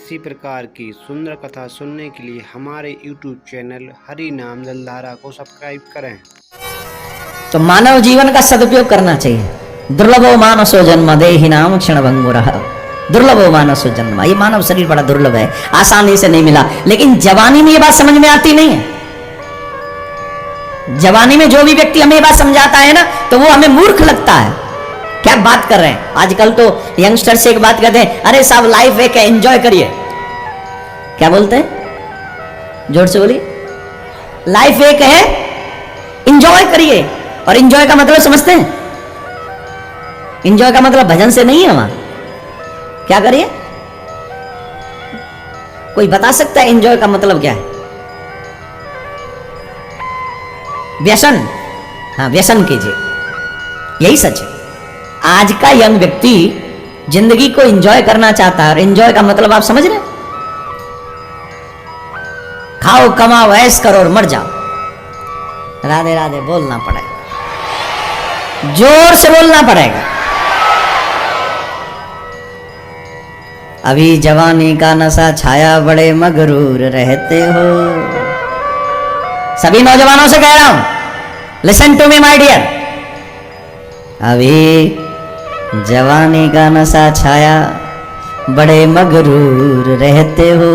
इसी प्रकार की सुंदर कथा सुनने के लिए हमारे YouTube चैनल हरि नाम जलधारा को सब्सक्राइब करें। तो मानव जीवन का सदुपयोग करना चाहिए। दुर्लभो मानसो जन्म देहि नाम क्षण भंगुरः। दुर्लभो मानसो जन्म, ये मानव शरीर बड़ा दुर्लभ है, आसानी से नहीं मिला। लेकिन जवानी में ये बात समझ में आती नहीं है। जवानी में जो भी व्यक्ति हमें बात समझाता है ना, तो वो हमें मूर्ख लगता है। क्या बात कर रहे हैं। आजकल तो यंगस्टर से एक बात कहते हैं, अरे साहब लाइफ एक है, एंजॉय करिए। क्या बोलते हैं, जोर से बोलिए। लाइफ एक है, एंजॉय करिए। और एंजॉय का मतलब समझते हैं? एंजॉय का मतलब भजन से नहीं है। वहां क्या करिए, कोई बता सकता है एंजॉय का मतलब क्या है? व्यसन, हाँ व्यसन कीजिए, यही सच है। आज का यंग व्यक्ति जिंदगी को एंजॉय करना चाहता है। और एंजॉय का मतलब आप समझ रहे? खाओ कमाओ ऐश करो और मर जाओ। राधे राधे बोलना पड़ेगा, जोर से बोलना पड़ेगा। अभी जवानी का नशा छाया, बड़े मगरूर रहते हो। सभी नौजवानों से कह रहा हूं, listen to me my dear. अभी जवानी का नशा छाया, बड़े मगरूर रहते हो।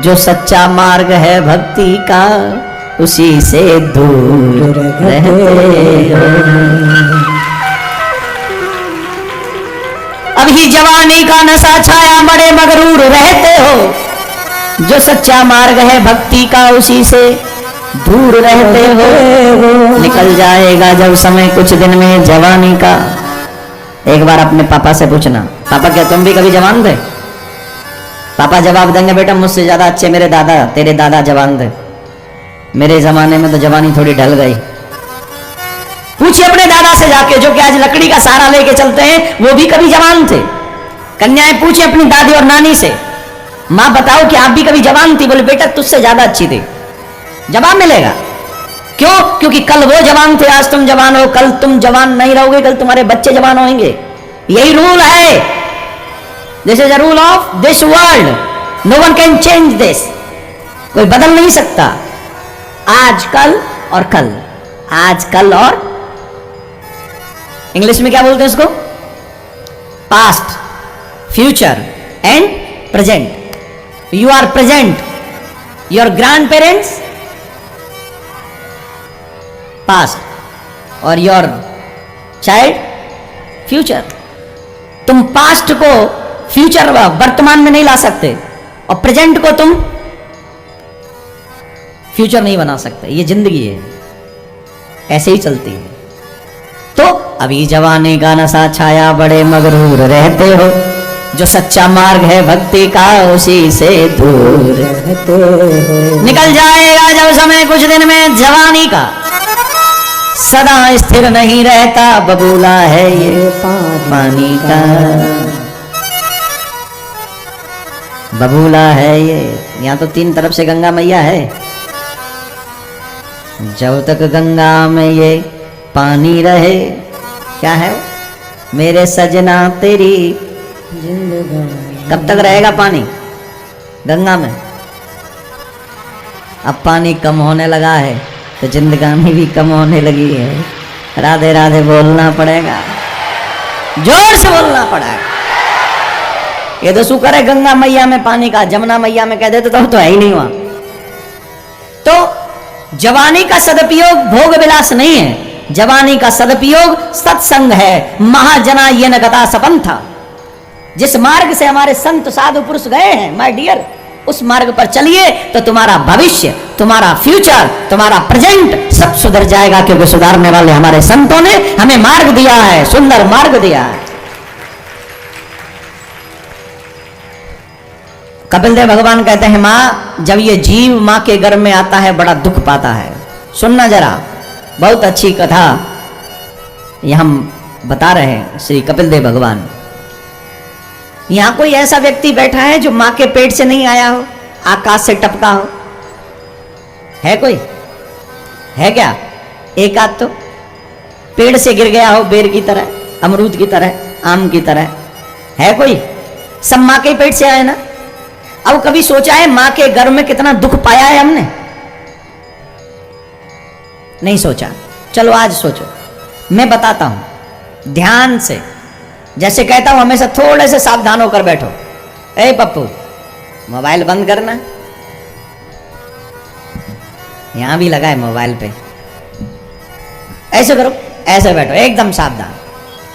जो सच्चा मार्ग है भक्ति का, उसी से दूर रहते हो। अभी जवानी का नशा छाया, बड़े मगरूर रहते हो। जो सच्चा मार्ग है भक्ति का, उसी से दूर रहते हो। निकल जाएगा जब समय कुछ दिन में जवानी का। एक बार अपने पापा से पूछना, पापा क्या तुम भी कभी जवान थे? पापा जवाब देंगे, बेटा मुझसे ज्यादा अच्छे मेरे दादा, तेरे दादा जवान थे। मेरे जमाने में तो जवानी थोड़ी ढल गई। पूछिए अपने दादा से जाके, जो कि आज लकड़ी का सहारा लेके चलते हैं, वो भी कभी जवान थे। कन्याएं पूछिए अपनी दादी और नानी से, माँ बताओ कि आप भी कभी जवान थी? बोले बेटा तुझसे ज्यादा अच्छी थी। जवाब मिलेगा। क्यों? क्योंकि कल वो जवान थे, आज तुम जवान हो। कल तुम जवान नहीं रहोगे, कल तुम्हारे बच्चे जवान होंगे। यही रूल है। This is the rule of this world. No one can change this. कोई बदल नहीं सकता। आज कल और कल, आज कल और इंग्लिश में क्या बोलते हैं इसको? Past, future and present. You are present, your grandparents past और योर चाइल्ड फ्यूचर। तुम पास्ट को फ्यूचर वर्तमान में नहीं ला सकते, और प्रेजेंट को तुम फ्यूचर नहीं बना सकते। ये जिंदगी है, ऐसे ही चलती है। तो अभी जवानी का नशा छाया, बड़े मगरूर रहते हो। जो सच्चा मार्ग है भक्ति का, उसी से दूर रहते हो। निकल जाएगा जब समय कुछ दिन में जवानी का। सदा स्थिर नहीं रहता, बबूला है ये पानी का। बबूला है ये। यहाँ तो तीन तरफ से गंगा मैया है। जब तक गंगा में ये पानी रहे, क्या है मेरे सजना तेरी जिंदगानी। कब तक रहेगा पानी गंगा में? अब पानी कम होने लगा है, तो जिंदगानी भी कम होने लगी है। राधे राधे बोलना पड़ेगा, जोर से बोलना पड़ेगा। ये तो शुक्र है गंगा मैया में पानी का, जमुना मैया में कह देते तो है ही नहीं वहां। तो जवानी का सदुपयोग भोग विलास नहीं है। जवानी का सदुपयोग सत्संग है। महाजना ये नगता सपंथा। जिस मार्ग से हमारे संत साधु पुरुष गए हैं माय डियर, उस मार्ग पर चलिए तो तुम्हारा भविष्य, तुम्हारा फ्यूचर, तुम्हारा प्रेजेंट सब सुधर जाएगा। क्योंकि सुधारने वाले हमारे संतों ने हमें मार्ग दिया है, सुंदर मार्ग दिया है। कपिल देव भगवान कहते हैं, मां जब ये जीव मां के गर्भ में आता है बड़ा दुख पाता है। सुनना जरा, बहुत अच्छी कथा यह हम बता रहे हैं श्री कपिल देव भगवान। यहां कोई ऐसा व्यक्ति बैठा है जो मां के पेट से नहीं आया हो, आकाश से टपका हो? है कोई? है क्या? एक आध तो पेड़ से गिर गया हो, बेर की तरह, अमरूद की तरह, आम की तरह। है कोई? सब मां के पेट से आए ना। अब कभी सोचा है मां के गर्भ में कितना दुख पाया है हमने? नहीं सोचा। चलो आज सोचो, मैं बताता हूं ध्यान से। जैसे कहता हूं हमेशा थोड़े से सावधान होकर बैठो। ए पप्पू, मोबाइल बंद करना। यहां भी लगा है मोबाइल पे। ऐसे करो, ऐसे बैठो एकदम सावधान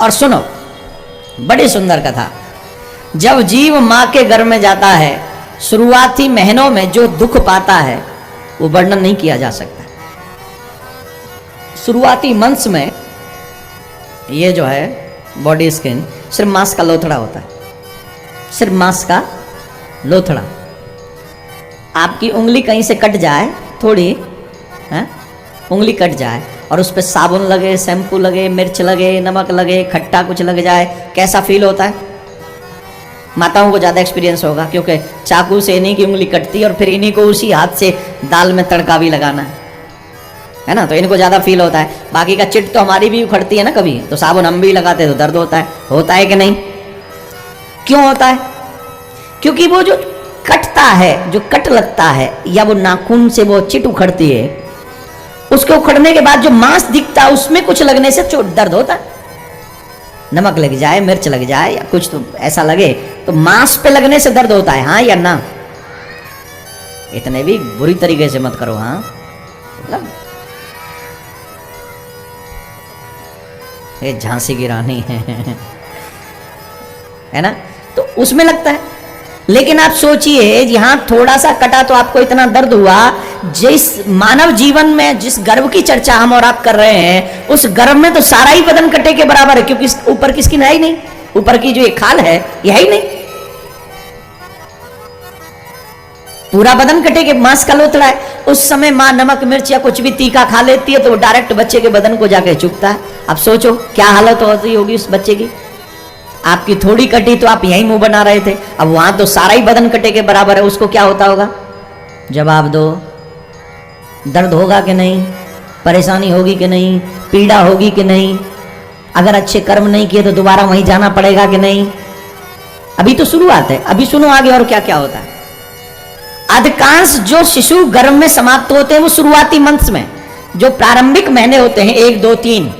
और सुनो। बड़ी सुंदर कथा। जब जीव मां के गर्भ में जाता है, शुरुआती महीनों में जो दुख पाता है वो वर्णन नहीं किया जा सकता। शुरुआती मंथ्स में ये जो है बॉडी स्किन सिर्फ मांस का लोथड़ा होता है, सिर्फ मांस का लोथड़ा। आपकी उंगली कहीं से कट जाए थोड़ी, उंगली कट जाए और उस पर साबुन लगे, शैम्पू लगे, मिर्च लगे, नमक लगे, खट्टा कुछ लग जाए, कैसा फील होता है? माताओं को ज़्यादा एक्सपीरियंस होगा, क्योंकि चाकू से इन्हीं की उंगली कटती है और फिर इन्हीं को उसी हाथ से दाल में तड़का भी लगाना है ना, तो इनको ज़्यादा फील होता है। बाकी का चिट तो हमारी भी उखड़ती है ना कभी, तो साबुन हम भी लगाते हैं तो दर्द होता है कि नहीं? क्यों होता है? क्योंकि वो जो कटता है, जो कट लगता है, या वो नाखून से वो चिट उखड़ती है, उसके उखड़ने के बाद जो मांस दिखता है उसमें कुछ लगने से चोट दर्द होता है। नमक लग जाए, मिर्च लग जाए या कुछ तो ऐसा लगे तो मांस पे लगने से दर्द होता है, हाँ या ना? इतने भी बुरी तरीके से मत करो, हाँ मतलब ये झांसी की रानी है ना, तो उसमें लगता है। लेकिन आप सोचिए, यहां थोड़ा सा कटा तो आपको इतना दर्द हुआ। जिस मानव जीवन में जिस गर्भ की चर्चा हम और आप कर रहे हैं, उस गर्भ में तो सारा ही बदन कटे के बराबर है, क्योंकि ऊपर की स्किन है ही नहीं, ऊपर की जो ये खाल है ये है ही नहीं, पूरा बदन कटे के मांस का लोथड़ा है। उस समय मां नमक मिर्च या कुछ भी तीखा खा लेती है तो वो डायरेक्ट बच्चे के बदन को जाके चुभता है। अब सोचो क्या हालत होती होगी उस बच्चे की। आपकी थोड़ी कटी तो आप यहीं मुंह बना रहे थे, अब वहां तो सारा ही बदन कटे के बराबर है, उसको क्या होता होगा? जवाब दो। दर्द होगा कि नहीं? परेशानी होगी कि नहीं? पीड़ा होगी कि नहीं? अगर अच्छे कर्म नहीं किए तो दोबारा वहीं जाना पड़ेगा कि नहीं? अभी तो शुरुआत है, अभी सुनो आगे और क्या क्या होता है। अधिकांश जो शिशु गर्भ में समाप्त होते हैं वो शुरुआती मंथ्स में, जो प्रारंभिक महीने होते हैं 1, 2, 3,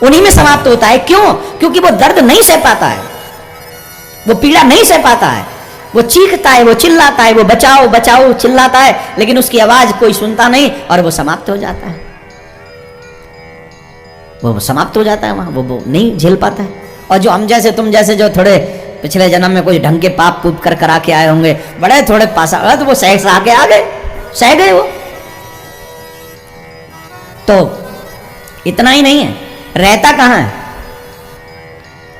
उन्हीं में समाप्त होता है। क्यों? क्योंकि वो दर्द नहीं सह पाता है, वो पीड़ा नहीं सह पाता है, वो चीखता है, वो चिल्लाता है, वो बचाओ बचाओ चिल्लाता है, लेकिन उसकी आवाज कोई सुनता नहीं और वो समाप्त हो जाता है, वो समाप्त हो जाता है वहां, वो नहीं झेल पाता है। और जो हम जैसे तुम जैसे जो थोड़े पिछले जन्म में कोई ढंग के पाप पूप कर आके आए होंगे, बड़े थोड़े पासा, तो वो सह आके आ गए, सह गए वो। तो इतना ही नहीं है, रहता कहां है?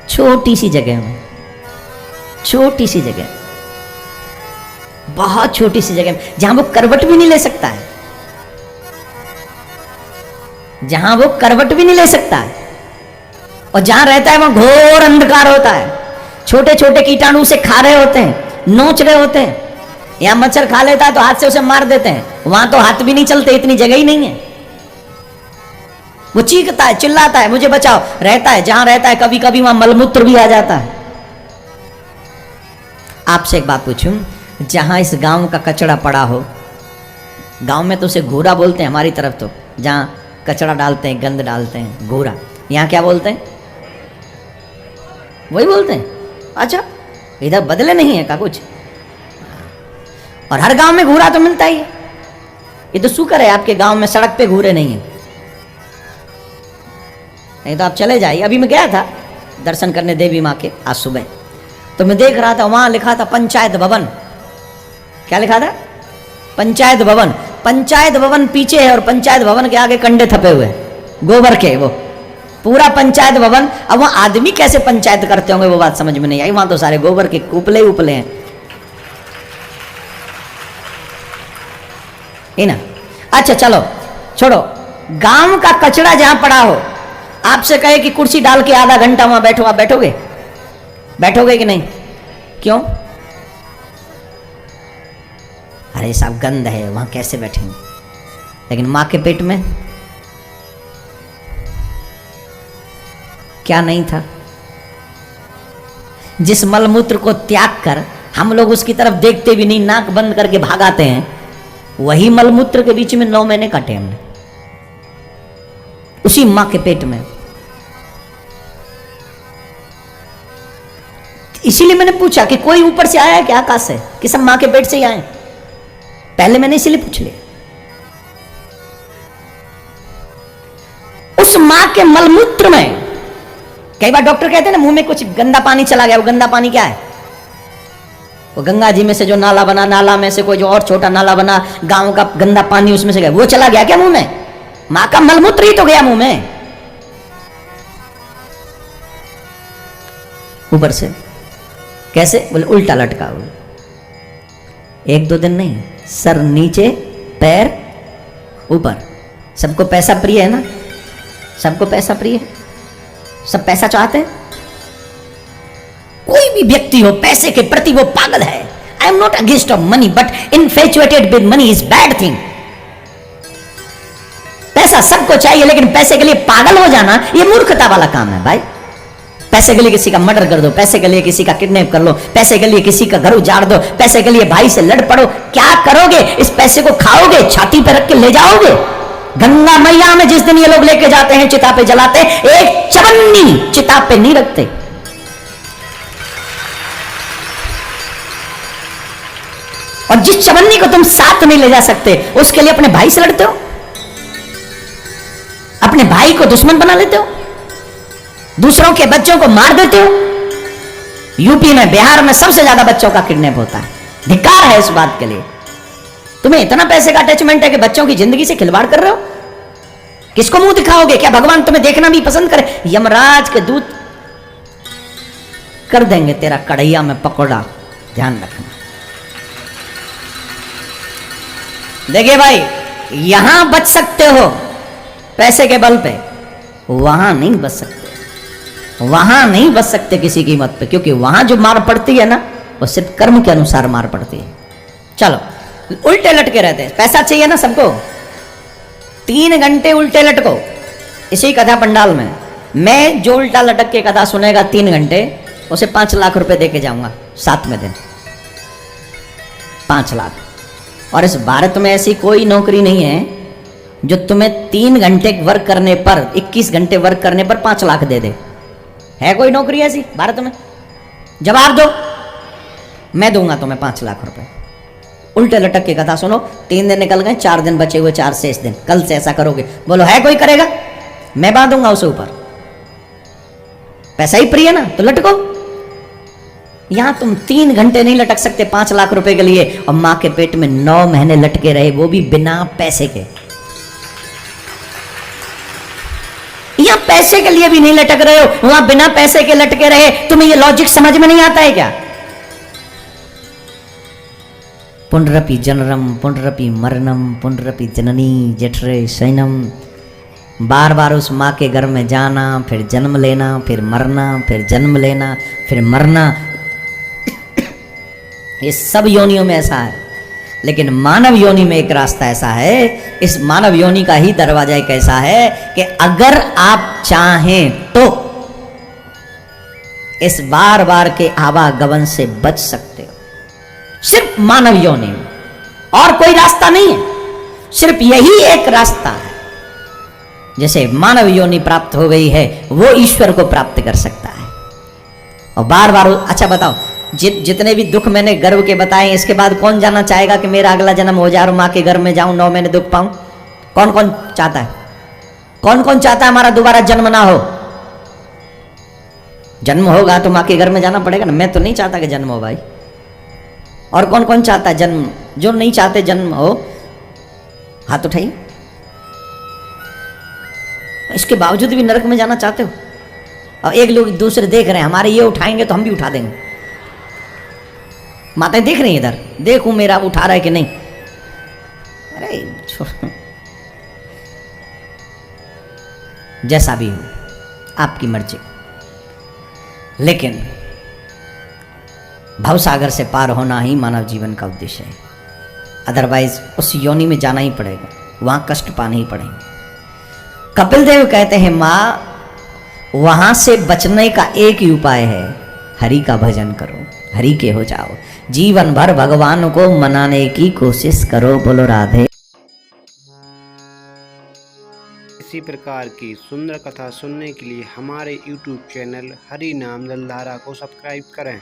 छोटी सी जगह में, छोटी सी जगह, बहुत छोटी सी जगह में, जहां वो करवट भी नहीं ले सकता है, जहां वो करवट भी नहीं ले सकता है। और जहां रहता है वहां घोर अंधकार होता है, छोटे छोटे कीटाणु उसे खा रहे होते हैं, नोच रहे होते हैं। यहां मच्छर खा लेता है तो हाथ से उसे मार देते हैं, वहां तो हाथ भी नहीं चलते, इतनी जगह ही नहीं है। वो चीखता है, चिल्लाता है, मुझे बचाओ, रहता है जहां रहता है। कभी कभी वहां मलमूत्र भी आ जाता है। आपसे एक बात पूछूं, जहां इस गांव का कचरा पड़ा हो, गांव में तो उसे घूरा बोलते हैं, हमारी तरफ तो जहां कचरा डालते हैं, गंद डालते हैं, घूरा। यहां क्या बोलते हैं? वही बोलते हैं। अच्छा, इधर बदले नहीं है का कुछ? और हर गांव में घूरा तो मिलता ही है। ये तो शुक्र है आपके गांव में सड़क पे घूरे नहीं है, नहीं तो आप चले जाइए। अभी मैं गया था दर्शन करने देवी माँ के आज सुबह, तो मैं देख रहा था वहां लिखा था पंचायत भवन। क्या लिखा था? पंचायत भवन। पंचायत भवन पीछे है और पंचायत भवन के आगे कंडे थपे हुए गोबर के, वो पूरा पंचायत भवन। अब वहां आदमी कैसे पंचायत करते होंगे वो बात समझ में नहीं आई। वहां तो सारे गोबर के उपले उपले हैं, है ना। अच्छा चलो छोड़ो, गांव का कचरा जहां पड़ा हो, आपसे कहे कि कुर्सी डाल के आधा घंटा वहां बैठो, आप बैठोगे? बैठोगे कि नहीं? क्यों? अरे साहब गंद है, वहां कैसे बैठेंगे? लेकिन मां के पेट में क्या नहीं था? जिस मलमूत्र को त्याग कर हम लोग उसकी तरफ देखते भी नहीं, नाक बंद करके भागाते हैं। वही मलमूत्र के बीच में 9 महीने काटे हमने, उसी मां के पेट में। इसीलिए मैंने पूछा कि कोई ऊपर से आया है क्या, आकाश से, कि सब मां के पेट से ही आए? पहले मैंने इसीलिए पूछ लिया। उस मां के मलमूत्र में, कई बार डॉक्टर कहते हैं ना मुंह में कुछ गंदा पानी चला गया, वो गंदा पानी क्या है? वो गंगा जी में से जो नाला बना, नाला में से कोई जो और छोटा नाला बना, गांव का गंदा पानी उसमें से गया, वो चला गया क्या मुंह में? मां का मलमूत्र ही तो गया मुंह में ऊपर से। कैसे? बोले उल्टा लटका हुआ। 1-2 दिन नहीं, सर नीचे पैर ऊपर। सबको पैसा प्रिय है ना, सबको पैसा प्रिय है, सब पैसा चाहते हैं। कोई भी व्यक्ति हो पैसे के प्रति वो पागल है। I am not against of money but infatuated with money is bad thing. पैसा सबको चाहिए लेकिन पैसे के लिए पागल हो जाना ये मूर्खता वाला काम है भाई। पैसे के लिए किसी का मर्डर कर दो, पैसे के लिए किसी का किडनैप कर लो, पैसे के लिए किसी का घर उजाड़ दो, पैसे के लिए भाई से लड़ पड़ो। क्या करोगे? इस पैसे को खाओगे, छाती पे रख के ले जाओगे? गंगा मैया में जिस दिन ये लोग लेके जाते हैं, चिता पे जलाते हैं, एक चवन्नी चिता पे नहीं रखते। और जिस चवन्नी को तुम साथ नहीं ले जा सकते उसके लिए अपने भाई से लड़ते हो, अपने भाई को दुश्मन बना लेते हो, दूसरों के बच्चों को मार देते हो। यूपी में, बिहार में सबसे ज्यादा बच्चों का किडनैप होता है। धिक्कार है इस बात के लिए। तुम्हें इतना पैसे का अटैचमेंट है कि बच्चों की जिंदगी से खिलवाड़ कर रहे हो। किसको मुंह दिखाओगे? क्या भगवान तुम्हें देखना भी पसंद करे? यमराज के दूत कर देंगे तेरा कढ़ैया में पकौड़ा, ध्यान रखना। देखिए भाई, यहां बच सकते हो पैसे के बल पे, वहां नहीं बच सकते, वहां नहीं बच सकते किसी कीमत पे, क्योंकि वहां जो मार पड़ती है ना वो सिर्फ कर्म के अनुसार मार पड़ती है। चलो, उल्टे लटके रहते हैं। पैसा चाहिए ना सबको, 3 घंटे उल्टे लटको इसी कथा पंडाल में। मैं जो उल्टा लटक के कथा सुनेगा 3 घंटे, उसे 5 लाख रुपए दे के जाऊंगा 7वें दिन। 5 लाख। और इस भारत में ऐसी कोई नौकरी नहीं है जो तुम्हें 3 घंटे वर्क करने पर, 21 घंटे वर्क करने पर 5 लाख दे दे। है कोई नौकरी ऐसी भारत में? जवाब दो। मैं दूंगा तुम्हें 5 लाख रुपए। उल्टे लटक के कथा सुनो, 3 दिन निकल गए, 4 दिन बचे हुए, 4 शेष दिन। कल से ऐसा करोगे, बोलो है कोई करेगा? मैं बांधूंगा उसे ऊपर। पैसा ही प्रिय ना, तो लटको। यहां तुम 3 घंटे नहीं लटक सकते 5 लाख रुपए के लिए, और मां के पेट में 9 महीने लटके रहे, वो भी बिना पैसे के। यहां पैसे के लिए भी नहीं लटक रहे हो, वहां बिना पैसे के लटके रहे। तुम्हें ये लॉजिक समझ में नहीं आता है क्या? पुनरपि जनरम पुनरपि मरणम पुनरपि जननी जठरे शयनम। बार बार उस माँ के घर में जाना, फिर जन्म लेना, फिर मरना, फिर जन्म लेना, फिर मरना। ये सब योनियों में ऐसा है, लेकिन मानव योनि में एक रास्ता ऐसा है। इस मानव योनि का ही दरवाजा एक ऐसा है कि अगर आप चाहें तो इस बार बार के आवागमन से बच सकते हो। सिर्फ मानव योनि में, और कोई रास्ता नहीं है, सिर्फ यही एक रास्ता है। जैसे मानव योनि प्राप्त हो गई है, वो ईश्वर को प्राप्त कर सकता है। और बार बार, अच्छा बताओ, जितने भी दुख मैंने गर्व के बताए, इसके बाद कौन जाना चाहेगा कि मेरा अगला जन्म हो जाए और माँ के घर में जाऊं, 9 महीने दुख पाऊं? कौन कौन चाहता है? कौन कौन चाहता है हमारा दोबारा जन्म ना हो? जन्म होगा तो माँ के घर में जाना पड़ेगा ना। मैं तो नहीं चाहता कि जन्म हो भाई। और कौन कौन चाहता है जन्म? जो नहीं चाहते जन्म हो, हाथ उठाइए। इसके बावजूद भी नरक में जाना चाहते हो? और एक लोग दूसरे देख रहे हैं, हमारे ये उठाएंगे तो हम भी उठा देंगे। माताएं देख रही हैं इधर, देखूं मेरा उठा रहा है कि नहीं। अरे छोड़ो, जैसा भी हो आपकी मर्जी, लेकिन भवसागर से पार होना ही मानव जीवन का उद्देश्य है। अदरवाइज उस योनि में जाना ही पड़ेगा, वहां कष्ट पाने ही पड़ेंगे। कपिल देव कहते हैं, मां, वहां से बचने का एक ही उपाय है हरि का भजन करो, हरि के हो जाओ, जीवन भर भगवान को मनाने की कोशिश करो। बोलो राधे। इसी प्रकार की सुंदर कथा सुनने के लिए हमारे YouTube चैनल हरि नाम जलधारा को सब्सक्राइब करें।